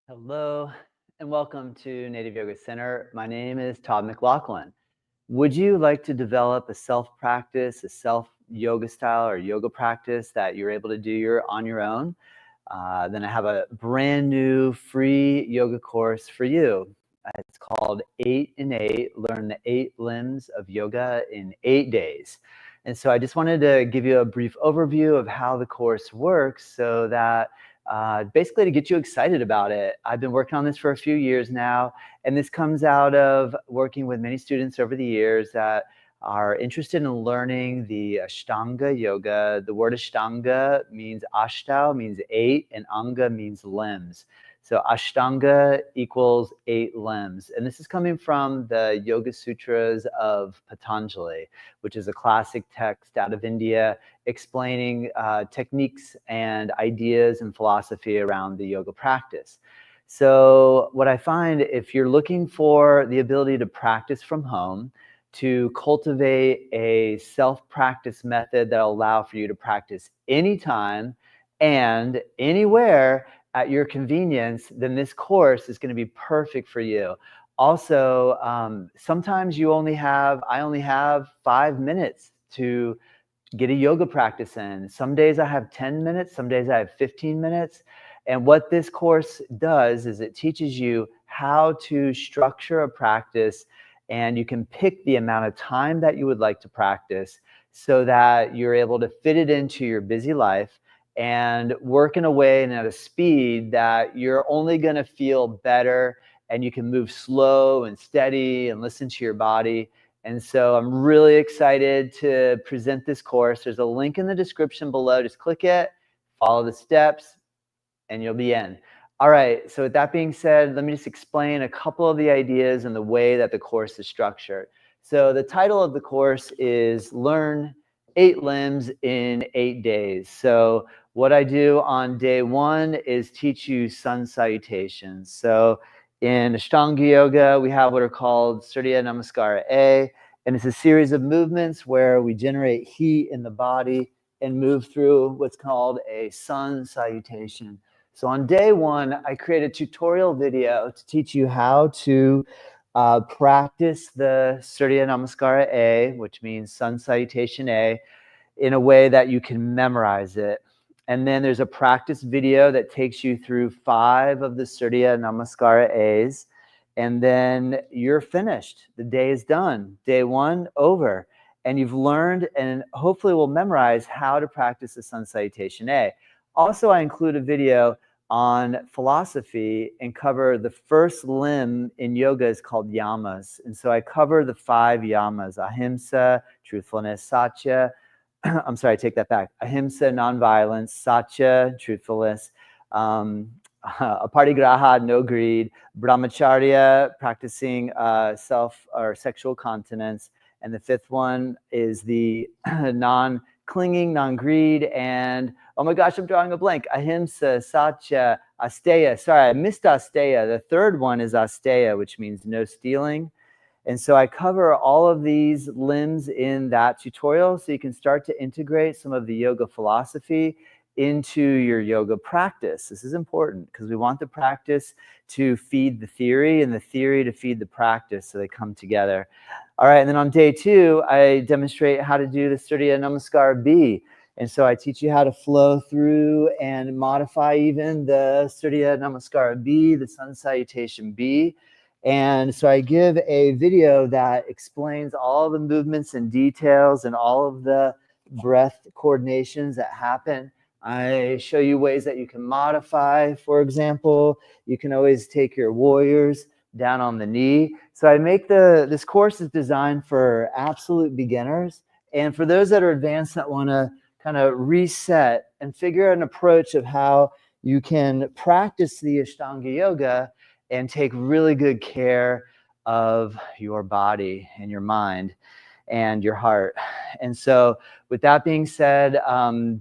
Hello and welcome to Native Yoga Center. My name is Todd McLaughlin. Would you like to develop a self-practice, a self-yoga style or yoga practice that you're able to do on your own? Then I have a brand new free yoga course for you. It's called 8 in 8, Learn the 8 Limbs of Yoga in 8 days. And so I just wanted to give you a brief overview of how the course works so that basically to get you excited about it. I've been working on this for a few years now, and this comes out of working with many students over the years that are interested in learning the Ashtanga Yoga. The word Ashtanga means Ashta means 8, and Anga means limbs. So Ashtanga equals 8 limbs. And this is coming from the Yoga Sutras of Patanjali, which is a classic text out of India explaining techniques and ideas and philosophy around the yoga practice. So what I find, if you're looking for the ability to practice from home, to cultivate a self-practice method that'll allow for you to practice anytime and anywhere at your convenience, then this course is going to be perfect for you. Also, sometimes I only have 5 minutes to get a yoga practice in. Some days I have 10 minutes, some days I have 15 minutes. And what this course does is it teaches you how to structure a practice, and you can pick the amount of time that you would like to practice so that you're able to fit it into your busy life and work in a way and at a speed that you're only going to feel better, and you can move slow and steady and listen to your body. And so I'm really excited to present this course. There's a link in the description below. Just click it, follow the steps, and you'll be in. All right, so with that being said, let me just explain a couple of the ideas and the way that the course is structured. So the title of the course is Learn 8 Limbs in 8 days. So what I do on day 1 is teach you sun salutations. So in Ashtanga Yoga, we have what are called Surya Namaskara A, and it's a series of movements where we generate heat in the body and move through what's called a sun salutation. So on day 1, I created a tutorial video to teach you how to practice the Surya Namaskara A, which means sun salutation A, in a way that you can memorize it. And then there's a practice video that takes you through 5 of the Surya Namaskara A's. And then you're finished. The day is done. Day 1 over. And you've learned and hopefully will memorize how to practice the sun salutation A. Also, I include a video on philosophy and cover the first limb in yoga is called yamas. And so I cover the 5 yamas: ahimsa, truthfulness; satya, I'm sorry, I take that back. Ahimsa, nonviolence; satya, truthfulness; aparigraha, no greed; brahmacharya, practicing self or sexual continence; and the 5th one is the non-clinging, non-greed, and oh my gosh, I'm drawing a blank. Ahimsa, satya, asteya. Sorry, I missed asteya. The 3rd one is asteya, which means no stealing. And so I cover all of these limbs in that tutorial so you can start to integrate some of the yoga philosophy into your yoga practice. This is important because we want the practice to feed the theory and the theory to feed the practice, so they come together. All right, and then on day 2, I demonstrate how to do the Surya Namaskar B. And so I teach you how to flow through and modify even the Surya Namaskar B, the sun salutation B. And so I give a video that explains all the movements and details and all of the breath coordinations that happen. I show you ways that you can modify. For example, you can always take your warriors down on the knee. So I make this course is designed for absolute beginners and for those that are advanced that want to kind of reset and figure out an approach of how you can practice the Ashtanga Yoga and take really good care of your body and your mind and your heart. And so with that being said,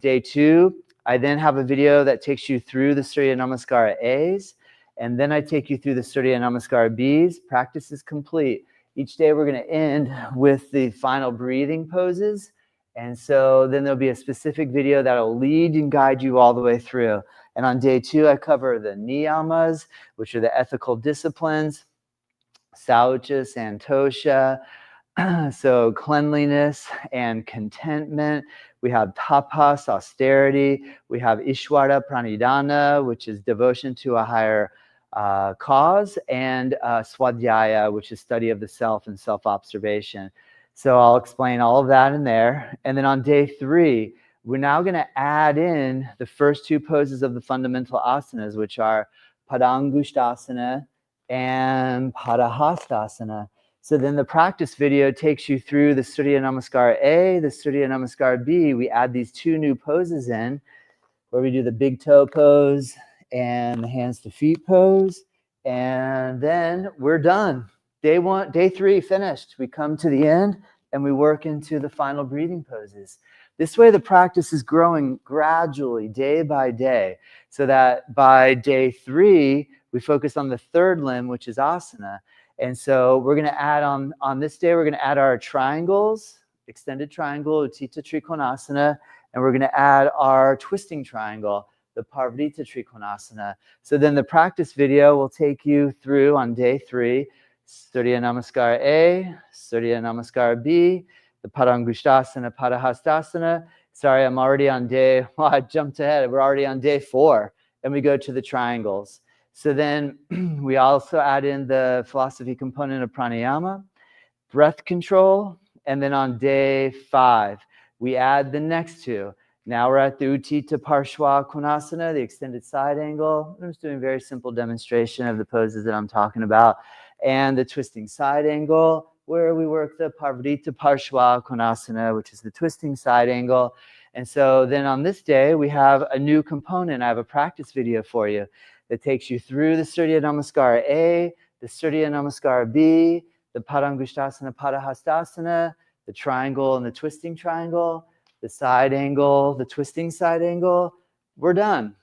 day 2, I then have a video that takes you through the Surya Namaskara A's, and then I take you through the Surya Namaskara B's. Practice is complete. Each day we're going to end with the final breathing poses, And so then there'll be a specific video that'll lead and guide you all the way through. And on day 2, I cover the niyamas, which are the ethical disciplines, saucha, santosha, so cleanliness and contentment. We have tapas, austerity. We have ishvara pranidhana, which is devotion to a higher cause, and swadhyaya, which is study of the self and self-observation. So I'll explain all of that in there. And then on day 3, we're now going to add in the first 2 poses of the fundamental asanas, which are Padangusthasana and Padahastasana. So then the practice video takes you through the Surya Namaskar A, the Surya Namaskar B. We add these 2 new poses in, where we do the big toe pose and the hands to feet pose. And then we're done. Day 3 finished. We come to the end and we work into the final breathing poses. This way the practice is growing gradually, day by day, so that by day 3, we focus on the 3rd limb, which is asana. And so we're going to add on this day, we're going to add our triangles, extended triangle, Utthita Trikonasana, and we're going to add our twisting triangle, the Parvarita Trikonasana. So then the practice video will take you through on day 3, Surya Namaskar A, Surya Namaskar B, the Padangusthasana, Padahastasana. Sorry, I'm already on I jumped ahead. We're already on day 4, and we go to the triangles. So then we also add in the philosophy component of pranayama, breath control, and then on day 5, we add the next 2. Now we're at the Utthita Parshva Konasana, the extended side angle. I'm just doing a very simple demonstration of the poses that I'm talking about. And the twisting side angle, where we work the Parvarita Parshva Konasana, which is the twisting side angle. And so then on this day, we have a new component. I have a practice video for you that takes you through the Surya Namaskar A, the Surya Namaskar B, the Padangusthasana, Padahastasana, the triangle and the twisting triangle, the side angle, the twisting side angle. We're done.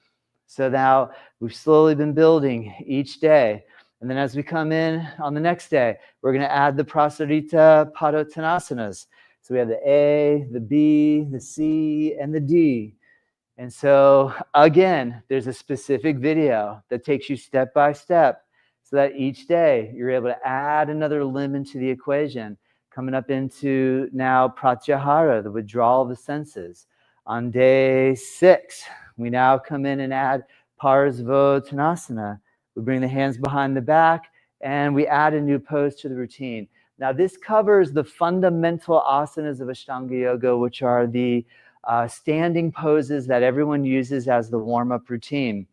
So now we've slowly been building each day. And then as we come in on the next day, we're going to add the Prasarita Padotanasanas. So we have the A, the B, the C, and the D. And so again, there's a specific video that takes you step by step so that each day you're able to add another limb into the equation. Coming up into now Pratyahara, the withdrawal of the senses. On day 6, we now come in and add Parsvottanasana. We bring the hands behind the back and we add a new pose to the routine. Now this covers the fundamental asanas of Ashtanga Yoga, which are the standing poses that everyone uses as the warm-up routine.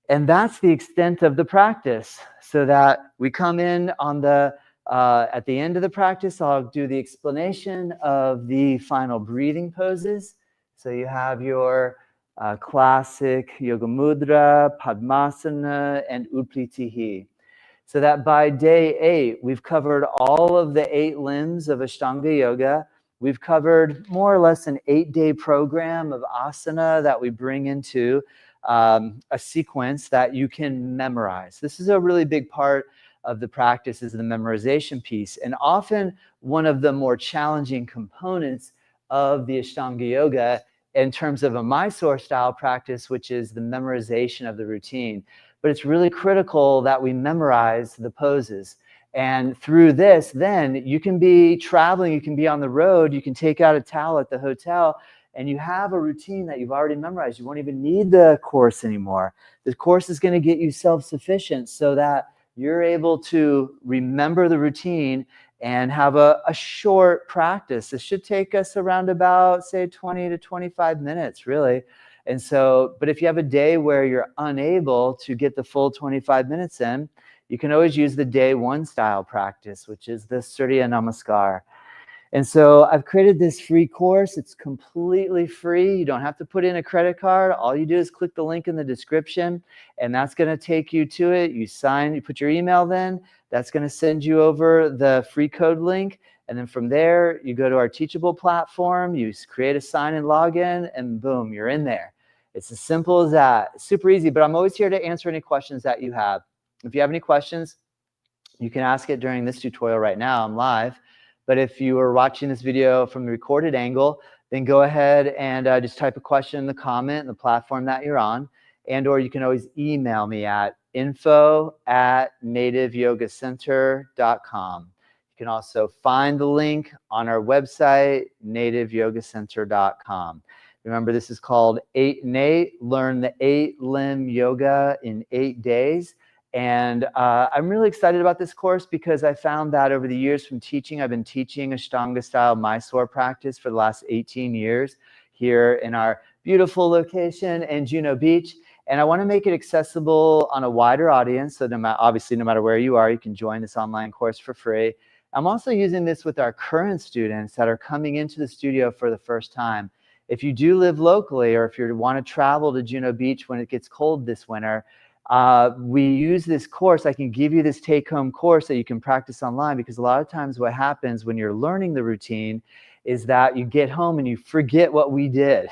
And that's the extent of the practice, so that we come in on the at the end of the practice, I'll do the explanation of the final breathing poses. So you have your classic Yoga Mudra, Padmasana, and Utplitihi. So that by day 8, we've covered all of the 8 limbs of Ashtanga Yoga. We've covered more or less an 8-day program of asana that we bring into a sequence that you can memorize. This is a really big part of the practice, is the memorization piece. And often one of the more challenging components of the Ashtanga Yoga in terms of a Mysore style practice, which is the memorization of the routine. But it's really critical that we memorize the poses. And through this, then you can be traveling, you can be on the road, you can take out a towel at the hotel, and you have a routine that you've already memorized. You won't even need the course anymore. The course is going to get you self-sufficient so that you're able to remember the routine and have a short practice. This should take us around about, say, 20 to 25 minutes, really. And so, but if you have a day where you're unable to get the full 25 minutes in, you can always use the day 1 style practice, which is the Surya Namaskar. And so I've created this free course. It's completely free. You don't have to put in a credit card. All you do is click the link in the description, and that's going to take you to it. You sign, you put your email in. That's going to send you over the free code link. And then from there, you go to our Teachable platform, you create a sign and login, and boom, you're in there. It's as simple as that. It's super easy, but I'm always here to answer any questions that you have. If you have any questions, you can ask it during this tutorial right now. I'm live. But if you are watching this video from the recorded angle, then go ahead and just type a question in the comment in the platform that you're on. Or you can always email me at info@nativeyogacenter.com. You can also find the link on our website, nativeyogacenter.com. Remember, this is called 8 and 8, learn the 8-limb yoga in 8 days. And I'm really excited about this course because I found that over the years from teaching, I've been teaching Ashtanga style Mysore practice for the last 18 years here in our beautiful location in Juno Beach. And I want to make it accessible on a wider audience. So obviously, no matter where you are, you can join this online course for free. I'm also using this with our current students that are coming into the studio for the first time. If you do live locally, or if you want to travel to Juno Beach when it gets cold this winter, we use this course. I can give you this take-home course that you can practice online, because a lot of times what happens when you're learning the routine is that you get home and you forget what we did.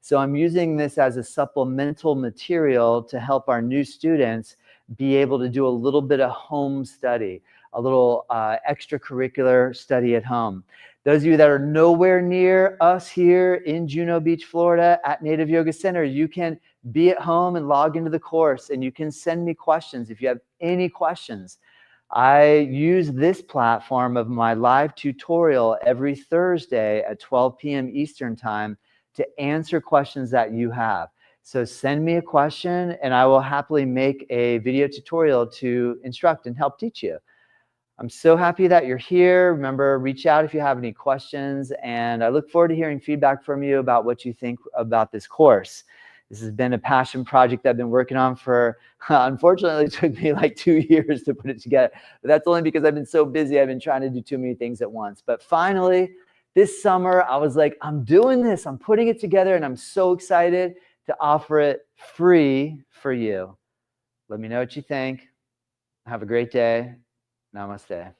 So I'm using this as a supplemental material to help our new students be able to do a little bit of home study, a little extracurricular study at home. Those of you that are nowhere near us here in Juno Beach, Florida at Native Yoga Center, you can be at home and log into the course, and you can send me questions if you have any questions. I use this platform of my live tutorial every Thursday at 12 p.m. Eastern Time to answer questions that you have. So send me a question and I will happily make a video tutorial to instruct and help teach you. I'm so happy that you're here. Remember, reach out if you have any questions, and I look forward to hearing feedback from you about what you think about this course. This has been a passion project I've been working on for, unfortunately, it took me like 2 years to put it together. But that's only because I've been so busy. I've been trying to do too many things at once. But finally, this summer, I was like, I'm doing this. I'm putting it together, and I'm so excited to offer it free for you. Let me know what you think. Have a great day. Namaste.